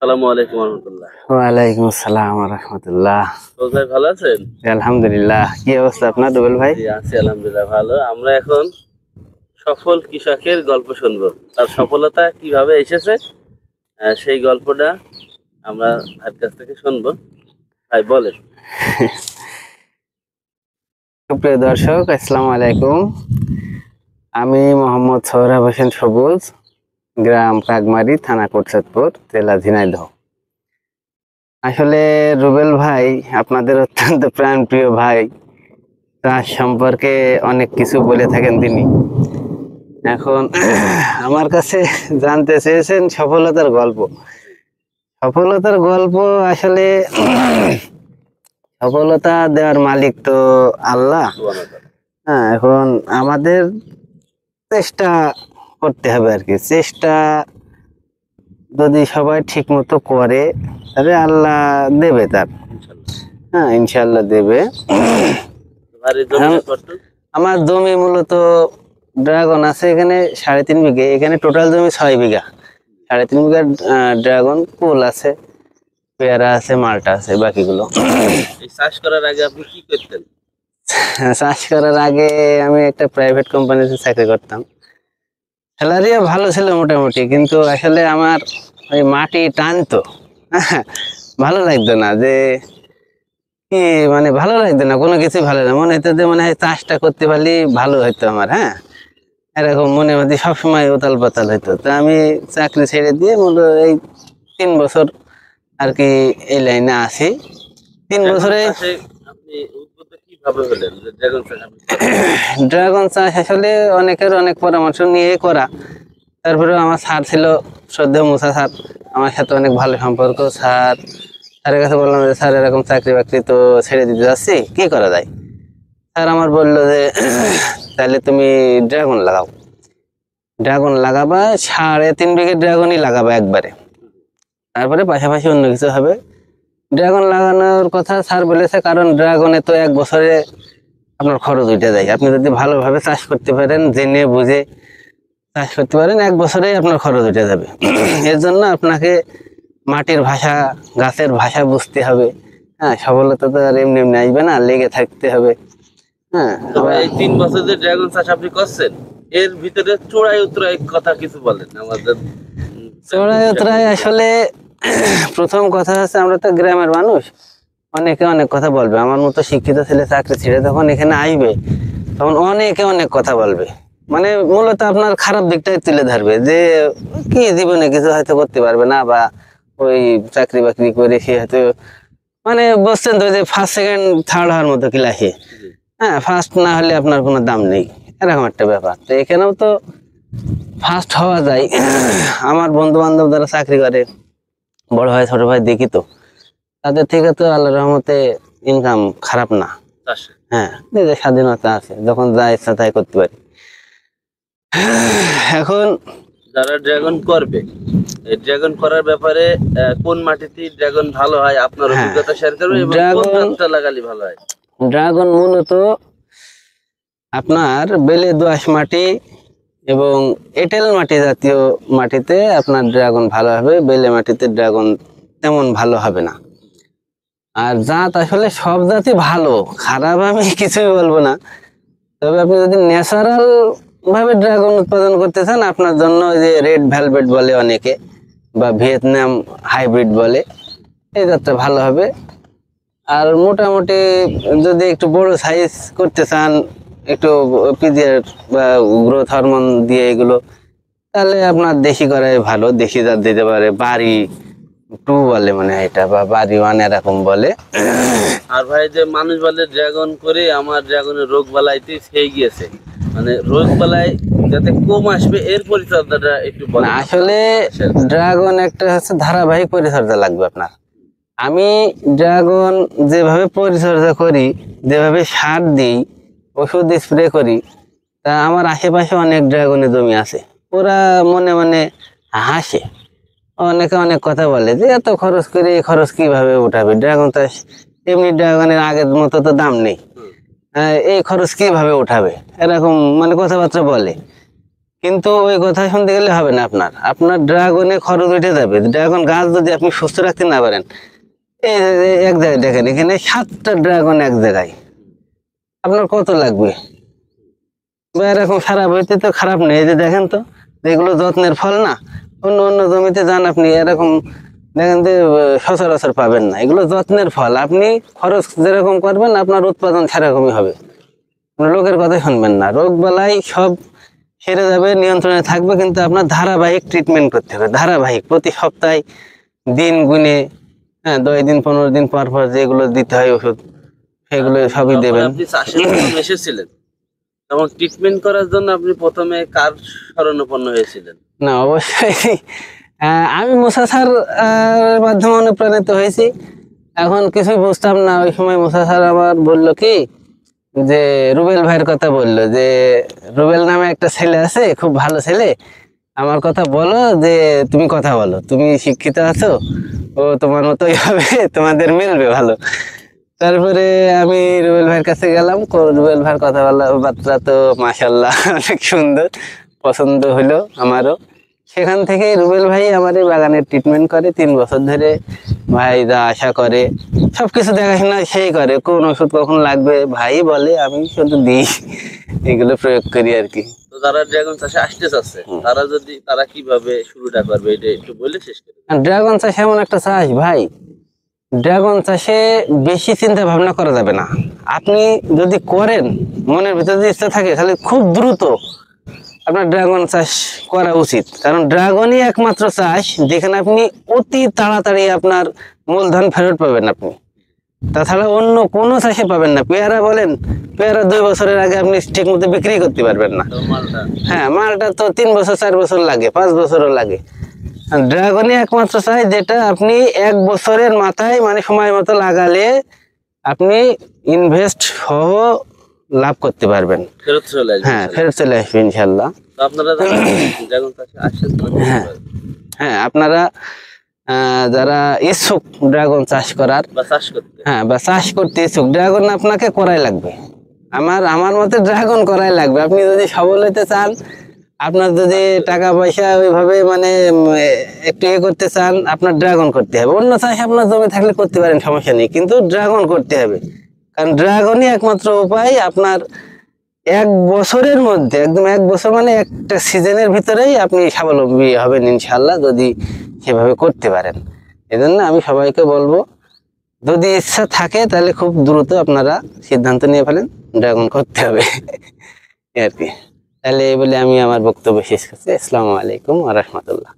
আসসালামু আলাইকুম রহমতুল্লাহ। ওয়ালাইকুম আসসালাম রাহমাতুল্লাহ। তো ভাই ভালো আছেন? আলহামদুলিল্লাহ। কি অবস্থা আপনার রুবেল ভাই? জি আছি আলহামদুলিল্লাহ ভালো। আমরা এখন সফল কৃষকের গল্প শুনবো। তার সফলতা কিভাবে এসেছে সেই গল্পটা আমরা ভাইয়ের কাছ থেকে শুনবো। ভাই বলেন। সুপ্রিয় দর্শক, আসসালামু আলাইকুম। আমি মোহাম্মদ সোহরাব হোসেন সবুজ, গ্রাম কাকমারি, থানা কোটচাঁদপুর, জেলা ঝিনাইদহ। আসলে রুবেল ভাই আপনাদের অত্যন্ত প্রাণপ্রিয় ভাই। তার সম্পর্কে অনেক কিছু বলে থাকেন তিনি। এখন আমার কাছে জানতে চেয়েছেন সফলতার গল্প। সফলতার গল্প আসলে সফলতা দেওয়ার মালিক তো আল্লাহ। হ্যাঁ, এখন আমাদের চেষ্টা করতে হবে আর কি। চেষ্টা যদি সবাই ঠিক মতো করে তাহলে আল্লাহ দেবে তার। হ্যাঁ, ইনশাল্লাহ দেবে। আমার জমি মূলত ড্রাগন আছে এখানে 3.5 বিঘে। এখানে টোটাল জমি 6 বিঘা। 3.5 বিঘা ড্রাগন কুল আছে, পেয়ারা আছে, মালটা আছে, বাকিগুলো। চাষ করার আগে আপনি কি করতেন? চাষ করার আগে আমি একটা প্রাইভেট কোম্পানিতে চাকরি করতাম। স্যালারিও ভালো ছিল মোটামুটি, কিন্তু আসলে আমার ওই মাটি টানতো, ভালো লাগতো না। যে কি মানে ভালো লাগতো না, কোনো কিছু ভালো না মনে হতো যে মনে হয় চাষটা করতে পারলে ভালো হইতো আমার। হ্যাঁ, এরকম মনে মধ্যে সবসময় উতাল পাতাল হইতো। তো আমি চাকরি ছেড়ে দিয়ে মূলত এই 3 বছর আর কি এই লাইনে আছি। 3 বছরে ড্রাগন চাষ আসলে অনেকের অনেক পরামর্শ নিয়ে করা। তারপরে আমার স্যার ছিল, শ্রদ্ধেয় মুসা স্যার, আমার সাথে অনেক ভালো সম্পর্ক। স্যারের কাছে বললাম যে স্যার এরকম চাকরি বাকরি তো ছেড়ে দিতে যাচ্ছি, কি করা যায়? স্যার আমার বললো যে তাহলে তুমি ড্রাগন লাগাও। ড্রাগন লাগাবা, 3.5 বিঘে ড্রাগনই লাগাবা একবারে, তারপরে পাশাপাশি অন্য কিছু হবে। ড্রাগন লাগানোর কথা স্যার বলেছে, কারণ ড্রাগনে তো 1 বছরে আপনার খরচ উঠে যায়। আপনি যদি ভালোভাবে চাষ করতে পারেন, জেনে বুঝে চাষ করতে পারেন, 1 বছরেই আপনার খরচ উঠে যাবে। এর জন্য আপনাকে মাটির ভাষা, গাছের ভাষা বুঝতে হবে। হ্যাঁ, সফলতা তো আর এমনি এমনি আসবে না, লেগে থাকতে হবে। হ্যাঁ, এই 3 বছর যে ড্রাগন চাষ আপনি করছেন, এর ভিতরে চোরাই উতরাই কথা কিছু বলেন আমাদের। চোরাই উতরাই আসলে প্রথম কথা হচ্ছে, আমরা তো গ্রামের মানুষ, অনেকে অনেক কথা বলবে। আমার মতো শিক্ষিত ছেলে চাকরি ছেড়ে যখন এখানে আসবে, তখন অনেকে অনেক কথা বলবে। মানে মূলত আপনার খারাপ দিকটাই তুলে ধরবে, যে কি জীবনে কিছু হয়তো করতে পারবে না, বা ওই চাকরি বাকরি করে সে হয়তো মানে বলছেন তো যে ফার্স্ট সেকেন্ড থার্ড হওয়ার মতো ক্লাসে। হ্যাঁ, ফার্স্ট না হলে আপনার কোনো দাম নেই, এরকম একটা ব্যাপার। তো এখানেও তো ফার্স্ট হওয়া যায়। আমার বন্ধু বান্ধব যারা চাকরি করে, বড় ভাই ছোট ভাই দেখি, তো তাদের থেকে তো আল্লাহর রহমতে ইনকাম খারাপ না। হ্যাঁ, নিজের স্বাধীনতা আছে, যখন যা ইচ্ছা তাই করতে পারি। এখন যারা ড্রাগন করবে, এই ড্রাগন করার ব্যাপারে কোন মাটিতে ড্রাগন ভালো হয় আপনার অভিজ্ঞতা শেয়ার করবেন, এবং কোন গাছটা লাগালে ভালো হয়? ড্রাগন মূলত আপনার বেলে দোআঁশ মাটি এবং এঁটেল মাটি জাতীয় মাটিতে আপনার ড্রাগন ভালো হবে। বেলে মাটিতে ড্রাগন তেমন ভালো হবে না। আর জাত আসলে সব জাতই ভালো, খারাপ আমি কিছুই বলবো না। তবে আপনি যদি ন্যাচারাল ভাবে ড্রাগন উৎপাদন করতে চান, আপনার জন্য যে রেড ভেলভেট বলে অনেকে, বা ভিয়েতনাম হাইব্রিড বলে, এই জাতটা ভালো হবে। আর মোটামুটি যদি একটু বড় সাইজ করতে চান, একটু পিজিআর বা গ্রোথ হরমোন দিয়ে এগুলো, তাহলে আপনার দেশি করাই ভালো। দেশি জাত দিতে পারে, বাড়ি 2 বলে মনে হয় এটা, বা বাড়ি 1 এরকম বলে। আর ভাই যে মানুষ বলে ড্রাগন করে আমার ড্রাগনের রোগ বালাইতে খেয়ে গিয়েছে, মানে রোগ বালাই যাতে কম আসবে এর পরিচর্যাটা একটু বলেন। আসলে ড্রাগন একটা হচ্ছে ধারাবাহিক পরিচর্যা লাগবে আপনার। আমি ড্রাগন যেভাবে পরিচর্যা করি, যেভাবে সার দিই, ওষুধ স্প্রে করি, তা আমার আশেপাশে অনেক ড্রাগনের জমি আছে। ওরা মনে মনে হাসে, অনেকে অনেক কথা বলে যে এত খরচ করে এই খরচ কিভাবে উঠাবে, ড্রাগন তো এমনি ড্রাগনের আগের মতো তো দাম নেই, এই খরচ কিভাবে উঠাবে, এরকম মানে কথাবার্তা বলে। কিন্তু ওই কথা শুনতে গেলে হবে না। আপনার আপনার ড্রাগনে খরচ উঠে যাবে। ড্রাগন গাছ যদি আপনি সুস্থ রাখতে না পারেন, এই যে এক জায়গায় দেখেন, এখানে 7টা ড্রাগন এক জায়গায়, আপনার কত লাগবে? বা এরকম খারাপ হইতে তো খারাপ নেই। এই যে দেখেন তো, এগুলো যত্নের ফল না। অন্য অন্য জমিতে যান আপনি, এরকম দেখেন যে সচরাচর পাবেন না। এগুলো যত্নের ফল। আপনি খরচ যেরকম করবেন আপনার উৎপাদন সেরকমই হবে। আপনি লোকের কথা শুনবেন না। রোগ বালাই সব সেরে যাবে, নিয়ন্ত্রণে থাকবে, কিন্তু আপনার ধারাবাহিক ট্রিটমেন্ট করতে হবে। ধারাবাহিক প্রতি সপ্তাহে দিন গুনে, হ্যাঁ 10 দিন 15 দিন পর পর যেগুলো দিতে হয় ওষুধ, সেগুলো সবই যখন দেবেন। আপনি চাষে যখন এসেছিলেন তখন ট্রিটমেন্ট করার জন্য আপনি প্রথমে কার শরণাপন্ন হয়েছিলেন? না, অবশ্যই আমি মুসা স্যার মাধ্যমে অনুপ্রাণিত হয়েছি। এখন কিছুই বুঝতাম না ওই সময়। মুসা স্যার আমার বললো কি, যে রুবেল ভাইয়ের কথা বললো, যে রুবেল নামে একটা ছেলে আছে, খুব ভালো ছেলে, আমার কথা বলো, যে তুমি কথা বলো, তুমি শিক্ষিত আছো, ও তোমার মতোই হবে, তোমাদের মিলবে ভালো। তারপরে আমি রুবেল ভাইয়ের কাছে গেলাম। রুবেল ভাইয়ের কথা বার্তা তো মাশাল্লাহ অনেক সুন্দর, পছন্দ হলো আমারও। সেখান থেকে রুবেল ভাই আমার এই বাগানের ট্রিটমেন্ট করে 3 বছর ধরে। ভাই যা আশা করে সবকিছু দেখাশোনা সেই করে। কোন ওষুধ কখন লাগবে ভাই বলে, আমি শুধু দিই, এগুলো প্রয়োগ করি আর কি। তো যারা ড্রাগন চাষে আসতে চাচ্ছে তারা কিভাবে শুরুটা করবে এটা একটু বলে শেষ করে দিন। ড্রাগন চাষ এমন একটা চাষ ভাই, ড্রাগন চাষে বেশি চিন্তা ভাবনা করা যাবে না। আপনি যদি করেন, মনের ভিতরে যদি ইচ্ছা থাকে, তাহলে খুব দ্রুত আপনার ড্রাগন চাষ করা উচিত। কারণ ড্রাগনই একমাত্র চাষ যেখানে আপনি অতি তাড়াতাড়ি আপনার মূলধন ফেরত পাবেন আপনি। তাছাড়া অন্য কোনো চাষে পাবেন না। পেয়ারা বলেন, পেয়ারা 2 বছরের আগে আপনি ঠিক মতো বিক্রি করতে পারবেন না। তো মালটা হ্যাঁ, মালটা তো 3 বছর 4 বছর লাগে, 5 বছরও লাগে। ড্রাগনই একমাত্র চাষ যেটা আপনি 1 বছরের মাথায়, মানে সময় মতো লাগালে আপনি ইনভেস্ট সহ লাভ করতে পারবেন। ফেরত চলে আসবে হ্যাঁ, ইনশাল্লাহ। ফেরত চলে আসবে ইনশাল্লাহ। তো আপনারা যারা ড্রাগন চাষে আসেন তারা কি হ্যাঁ। করবেন? হ্যাঁ, আপনারা যারা ইচ্ছুক ড্রাগন চাষ করার, বা চাষ করতে হ্যাঁ, বা চাষ করতে ইচ্ছুক, ড্রাগন আপনাকে করাই লাগবে। আমার মতে ড্রাগন করাই লাগবে। আপনি যদি সফল হইতে চান, আপনার যদি টাকা পয়সা ওইভাবে মানে একটু করতে চান, আপনার ড্রাগন করতে হবে। অন্য চাষ আপনার জমি থাকলে করতে পারেন, সমস্যা নেই, কিন্তু ড্রাগন করতে হবে। কারণ ড্রাগনই একমাত্র উপায় আপনার 1 বছরের মধ্যে, একদম 1 বছর মানে একটা সিজনের ভিতরেই আপনি স্বাবলম্বী হবেন ইনশাল্লাহ, যদি সেভাবে করতে পারেন। এজন্য আমি সবাইকে বলবো, যদি ইচ্ছা থাকে তাহলে খুব দ্রুত আপনারা সিদ্ধান্ত নিয়ে ফেলেন, ড্রাগন করতে হবে এই আর কি। তাহলে এই বলে আমি আমার বক্তব্য শেষ করছি। আসসালামু আলাইকুম ওয়া রাহমাতুল্লাহ।